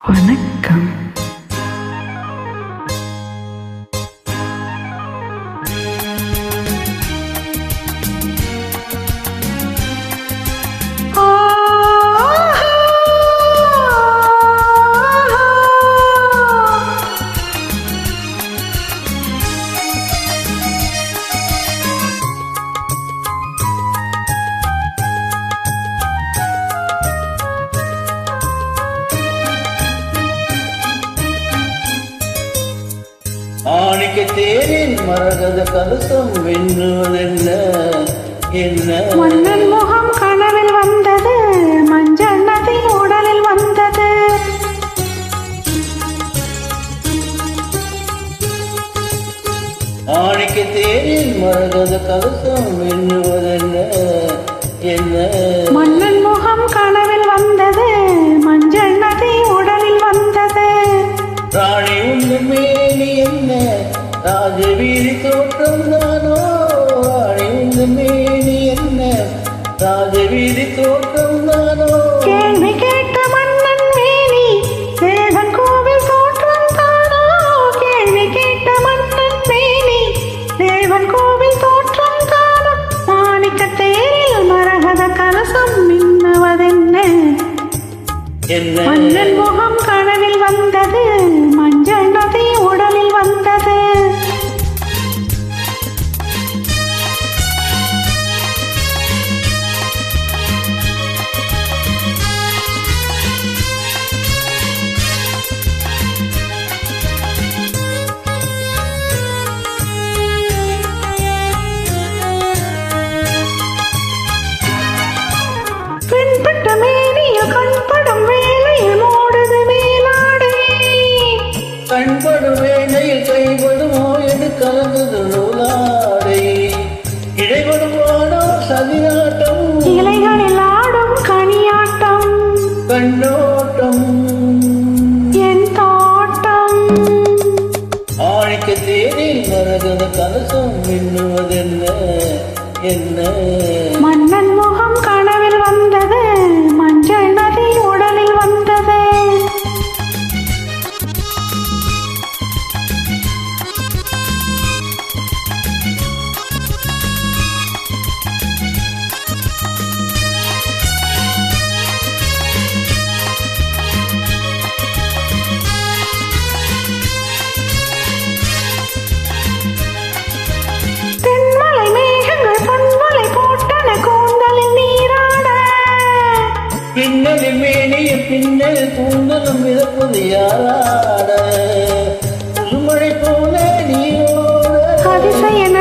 வணக்கம். ஆணிக்க தேரின் மரகத கலசம் வென்றுவதென்ன என்ன? மன்னன் முகம் கனவில் வந்தது, மஞ்சள் நதி உடலில் வந்தது. ஆணிக்க தேரின் மரகத கலசம் வென்றுவதென்ன என்ன? மன்னன் முகம் கனவில் வந்தது, மஞ்சள் நதி உடலில் வந்தது. ராணி உங்கள் மேனி என்ன ராஜவீதி தோற்றம் தானோ? ராணி உங்கள் மேனி என்ன ராஜவீதி தோற்றம் தானோ? கேள்வி கேட்ட மன்னன் மேனி தேவன் கோவில் தோற்றம் தானோ? கேள்வி கேட்ட மன்னன் மேனி தேவன் கோவில் தோற்றம் தானோ? மாணிக்க தேரில் மரகத கலசம் மின்னுவதென்ன என்ன? மன்னன் முகம் கனவில் வந்தது, மஞ்சள் நதி உடலில் வந்தது. பெண்பட்ட மேனிய கண்படும் வேலையில் மூடுது மேலாடை. கண்படும் வேளையில் கைபடுமோ என்று கலந்தது நூலாடை. இடைபடும் வாடோ சதியாட்டம், இலைகளில் ஆடும் கனியாட்டம், கண்ணோட்டம் என் தோட்டம். ஆணிக்க தேரில் மரகத கலசம் மின்னுவதென்ன என்ன? மன்னன் முகம் கனவில் வந்தது, மஞ்சள் நதி உடலில் வந்தது. தென்மலை மேகங்கள் பொன்மலை போட்டன கூந்தலில் நீராட. பின்னலில் மேனிய பின்னல் கூந்தலும் மிதப்பது யாராட? புதுமழை போல நீயோட அதிசயன